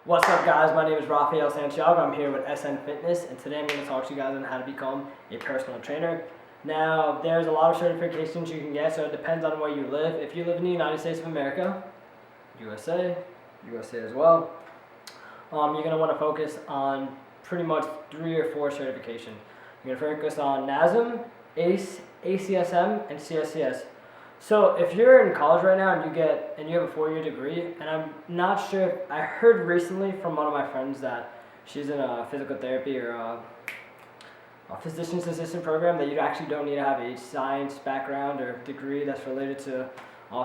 What's up, guys? My name is Rafael Santiago. I'm here with SN Fitness, and today I'm going to talk to you guys on how to become a personal trainer. Now, there's a lot of certifications you can get, so it depends on where you live. If you live in the United States of America, USA as well, you're going to want to focus on pretty much 3 or 4 certifications. You're going to focus on NASM, ACE, ACSM, and CSCS. So if you're in college right now and you have a 4-year degree, and I'm not sure, I heard recently from one of my friends that she's in a physical therapy or a physician's assistant program that you actually don't need to have a science background or degree that's related to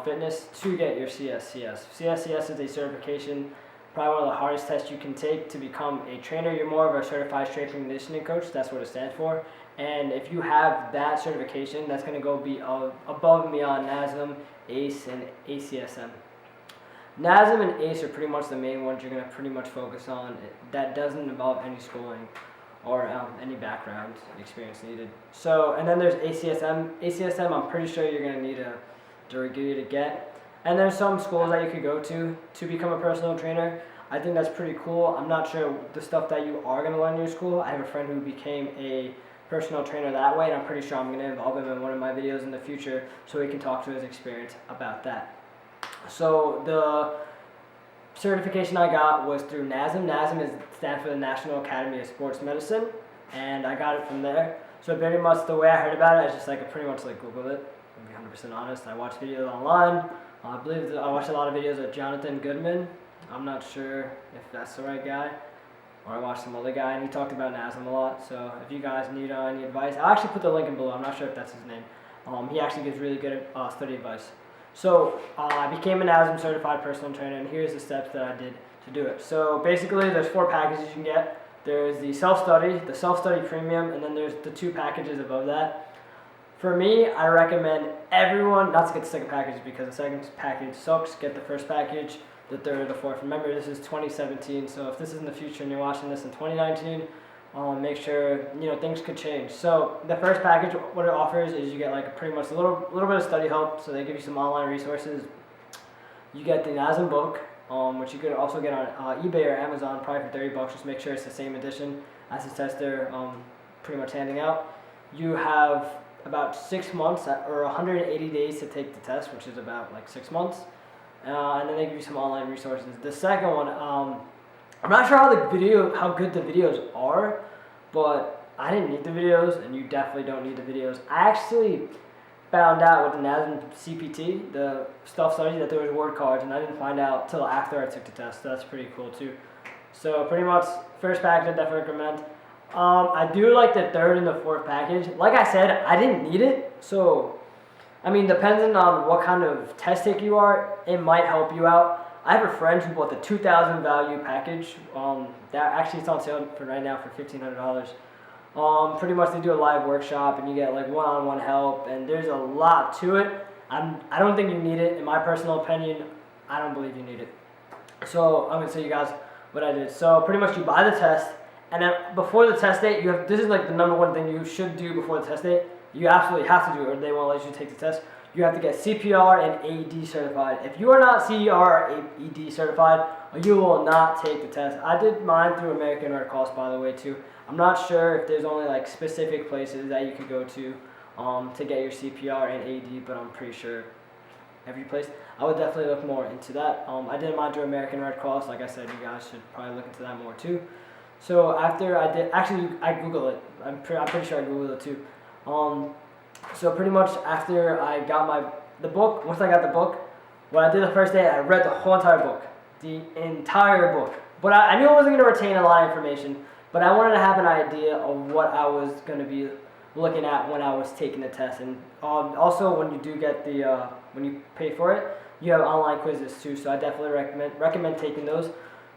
fitness to get your CSCS. CSCS is a certification, probably one of the hardest tests you can take to become a trainer. You're more of a certified strength and conditioning coach. That's what it stands for. And if you have that certification, that's going to go be above and beyond NASM, ACE, and ACSM. NASM and ACE are pretty much the main ones you're going to pretty much focus on. That doesn't involve any schooling or any background experience needed. So, and then there's ACSM. ACSM, I'm pretty sure you're going to need a degree to get. And there's some schools that you could go to become a personal trainer. I think that's pretty cool. I'm not sure the stuff that you are going to learn in your school. I have a friend who became a personal trainer that way, and I'm pretty sure I'm going to involve him in one of my videos in the future so he can talk to his experience about that. So the certification I got was through NASM. NASM stands for the National Academy of Sports Medicine, and I got it from there. So pretty much the way I heard about it is just like I pretty much like Googled it. To be 100% honest, I watched videos online. I believe I watched a lot of videos of Jonathan Goodman. I'm not sure if that's the right guy. Or I watched some other guy, and he talked about NASM a lot. So if you guys need any advice, I'll actually put the link in below. I'm not sure if that's his name. He actually gives really good study advice. So I became a NASM certified personal trainer, and here's the steps that I did to do it. So basically, there's 4 packages you can get. There's the self-study premium, and then there's the 2 packages above that. For me, I recommend everyone not to get the second package because the second package sucks. Get the first package, the third or the fourth. Remember, this is 2017, so if this is in the future and you're watching this in 2019, make sure things could change. So the first package, what it offers is you get like pretty much a little bit of study help. So they give you some online resources. You get the NASM book, which you could also get on eBay or Amazon, probably for $30. Just make sure it's the same edition as the test they're pretty much handing out. You have about 6 months or 180 days to take the test, which is about like 6 months. And then they give you some online resources. The second one, I'm not sure how good the videos are, but I didn't need the videos, and you definitely don't need the videos. I actually found out with the NASM CPT, the self-study, that there was word cards, and I didn't find out till after I took the test. So that's pretty cool too. So pretty much, first package I definitely recommend. I do like the third and the fourth package. Like I said, I didn't need it, so I mean, depending on what kind of test take you are, it might help you out. I have a friend who bought the 2,000 value package. That actually it's on sale for right now for $1,500. Pretty much they do a live workshop and you get like one-on-one help, and there's a lot to it. I don't think you need it. In my personal opinion, I don't believe you need it. So I'm gonna show you guys what I did. So pretty much you buy the test, and then before the test date, this is like the number one thing you should do before the test date. You absolutely have to do it, or they won't let you take the test. You have to get CPR and AED certified. If you are not CPR or AED certified, you will not take the test. I did mine through American Red Cross, by the way, too. I'm not sure if there's only like specific places that you could go to get your CPR and AED, but I'm pretty sure every place. I would definitely look more into that. I did mine through American Red Cross. Like I said, you guys should probably look into that more too. So after I did, actually I Googled it. I'm pretty sure I Googled it too. So pretty much after I got the book, once I got the book, what I did the first day, I read the whole entire book. The entire book. But I knew I wasn't going to retain a lot of information, but I wanted to have an idea of what I was going to be looking at when I was taking the test. And also when you do get when you pay for it, you have online quizzes too, so I definitely recommend taking those.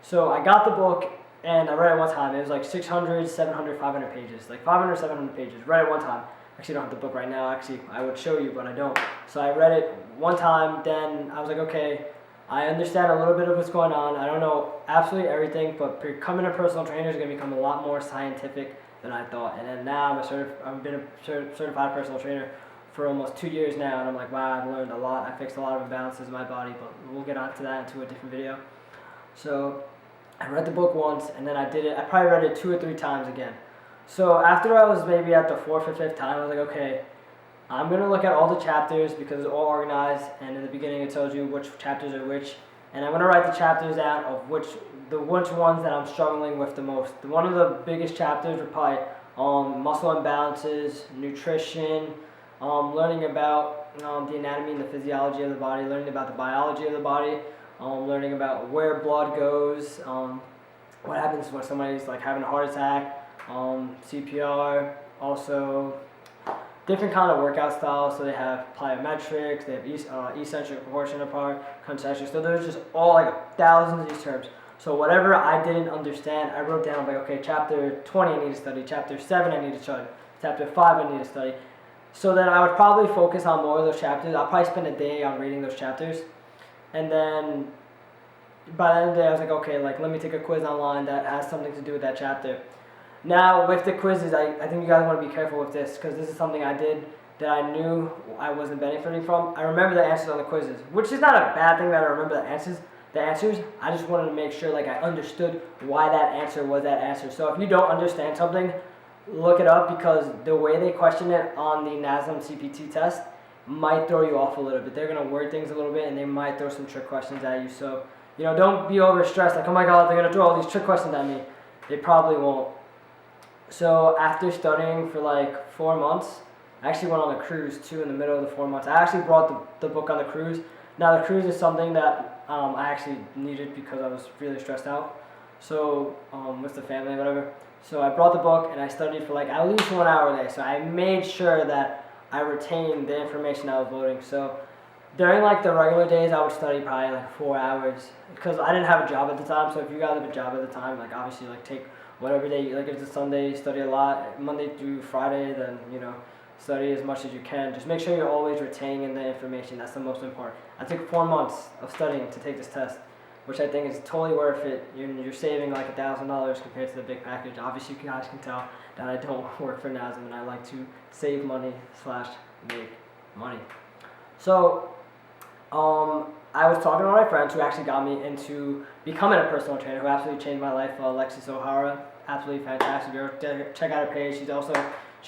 So I got the book, and I read it one time. It was like 600, 700, 500 pages. Like 500, 700 pages. Read it one time. Actually, I don't have the book right now. Actually, I would show you, but I don't. So I read it one time. Then I was like, okay, I understand a little bit of what's going on. I don't know absolutely everything, but becoming a personal trainer is going to become a lot more scientific than I thought. And then now I've been a certified personal trainer for almost 2 years now, and I'm like, wow, I've learned a lot. I fixed a lot of imbalances in my body, but we'll get onto that into a different video. So I read the book once, and then I did it. I probably read it 2 or 3 times again. So after I was maybe at the fourth or fifth time, I was like, okay, I'm gonna look at all the chapters because it's all organized, and in the beginning it tells you which chapters are which, and I'm gonna write the chapters out of which ones that I'm struggling with the most. One of the biggest chapters are probably muscle imbalances, nutrition, learning about the anatomy and the physiology of the body, learning about the biology of the body, learning about where blood goes, what happens when somebody's like having a heart attack, CPR, also different kind of workout styles. So they have plyometrics, they have eccentric, proportional part, concentric. So there's just all like thousands of these terms. So whatever I didn't understand, I wrote down like, okay, chapter 20 I need to study, chapter 7 I need to study, chapter 5 I need to study. So then I would probably focus on more of those chapters. I'll probably spend a day on reading those chapters. And then by the end of the day, I was like, okay, like let me take a quiz online that has something to do with that chapter. Now with the quizzes, I think you guys want to be careful with this because this is something I did that I knew I wasn't benefiting from. I remember the answers on the quizzes, which is not a bad thing that I remember the answers. I just wanted to make sure like I understood why that answer was that answer. So if you don't understand something, look it up because the way they question it on the NASM CPT test might throw you off a little bit. They're going to word things a little bit and they might throw some trick questions at you. So, don't be overstressed like, oh my god, they're going to throw all these trick questions at me. They probably won't. So after studying for like 4 months, I actually went on a cruise too in the middle of the 4 months. I actually brought the book on the cruise. Now the cruise is something that I actually needed because I was really stressed out. So with the family, whatever. So I brought the book and I studied for like at least 1 hour a day. So I made sure that I retained the information I was loading. So during like the regular days, I would study probably like 4 hours because I didn't have a job at the time. So if you guys have a job at the time, like obviously like take whatever day, like if it's a Sunday, study a lot. Monday through Friday, then study as much as you can. Just make sure you're always retaining the information. That's the most important. I took 4 months of studying to take this test, which I think is totally worth it. You're saving like $1,000 compared to the big package. Obviously, you guys can tell that I don't work for NASM and I like to save money / make money. So, I was talking to my friends who actually got me into becoming a personal trainer, who absolutely changed my life. Alexis O'Hara, absolutely fantastic. Check out her page. She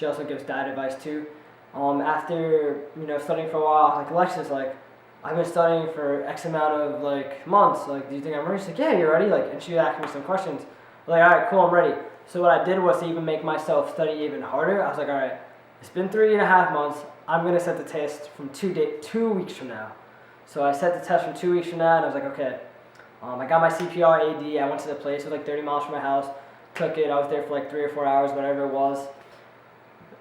also gives diet advice too. After studying for a while, I was like, Alexis, like I've been studying for X amount of like months. Like, do you think I'm ready? She's like, yeah, you're ready. Like, and she asked me some questions. I was like, all right, cool, I'm ready. So what I did was to even make myself study even harder. I was like, all right, it's been 3.5 months. I'm gonna set the test from 2 weeks from now. So I set the test from 2 weeks from now, and I was like, okay. I got my CPR AD. I went to the place. It was like 30 miles from my house. Took it. I was there for like 3 or 4 hours, whatever it was.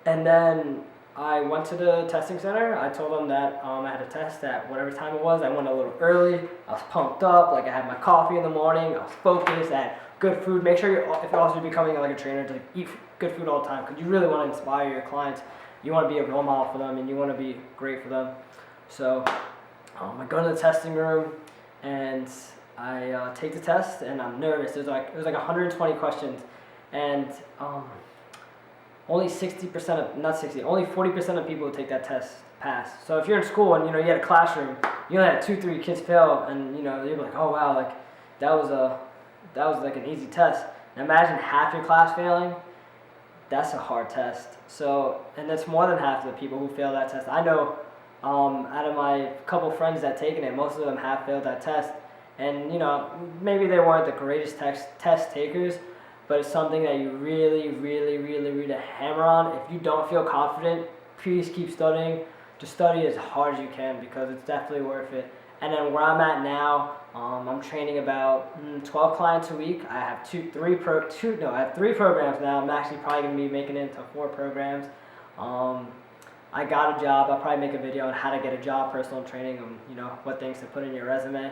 And then I went to the testing center. I told them that I had a test at whatever time it was. I went a little early. I was pumped up. Like I had my coffee in the morning. I was focused. I had good food. Make sure if you're also becoming like a trainer to eat good food all the time because you really want to inspire your clients. You want to be a role model for them and you want to be great for them. So I go to the testing room and I take the test and I'm nervous. It was like 120 questions and only 40% of people who take that test pass. So if you're in school and you had a classroom, you only had 2-3 kids fail, and you're like, oh wow, like that was like an easy test. Now imagine half your class failing. That's a hard test. So, and that's more than half of the people who fail that test. I know out of my couple friends that taken it, most of them have failed that test. And maybe they weren't the greatest test takers, but it's something that you really, really, really, really hammer on. If you don't feel confident, please keep studying. Just study as hard as you can because it's definitely worth it. And then where I'm at now, I'm training about 12 clients a week. I have three programs now. I'm actually probably going to be making it into 4 programs. I got a job. I'll probably make a video on how to get a job, personal training, and what things to put in your resume.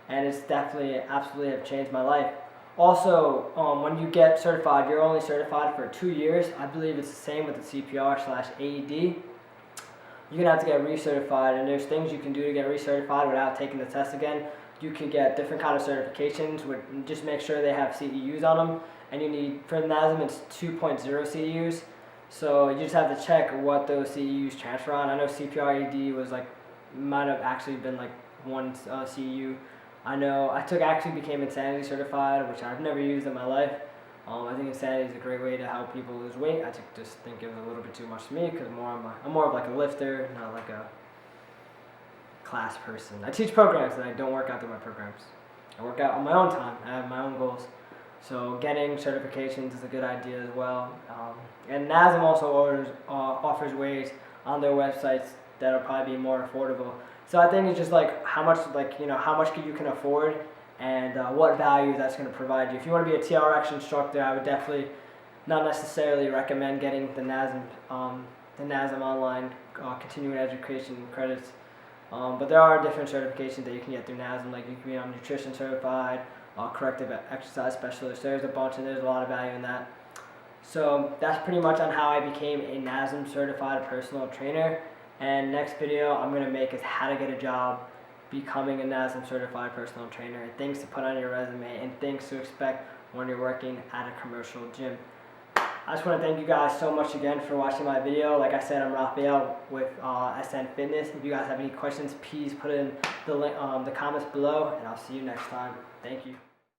And it's definitely, absolutely have changed my life. Also, when you get certified, you're only certified for 2 years. I believe it's the same with the CPR/AED. You're going to have to get recertified, and there's things you can do to get recertified without taking the test again. You can get different kind of certifications, just make sure they have CEUs on them, and you need, for NASM, it's 2.0 CEUs. So you just have to check what those CEUs transfer on. I know CPR/AED might have actually been like 1 CEU, I know I became Insanity certified, which I've never used in my life. I think Insanity is a great way to help people lose weight. I just think it was a little bit too much for me because I'm more of like a lifter, not like a class person. I teach programs and I don't work out through my programs. I work out on my own time. I have my own goals. So getting certifications is a good idea as well. And NASM also offers ways on their websites that'll probably be more affordable. So I think it's just like how much you can afford and what value that's going to provide you. If you want to be a TRX instructor, I would definitely not necessarily recommend getting the NASM online continuing education credits. But there are different certifications that you can get through NASM, like you can be nutrition certified, corrective exercise specialist. There's a bunch and there's a lot of value in that. So that's pretty much on how I became a NASM certified personal trainer. And next video I'm going to make is how to get a job becoming a NASM certified personal trainer, and things to put on your resume and things to expect when you're working at a commercial gym. I just want to thank you guys so much again for watching my video. Like I said, I'm Raphael with SN Fitness. If you guys have any questions, please put it in the comments below, and I'll see you next time. Thank you.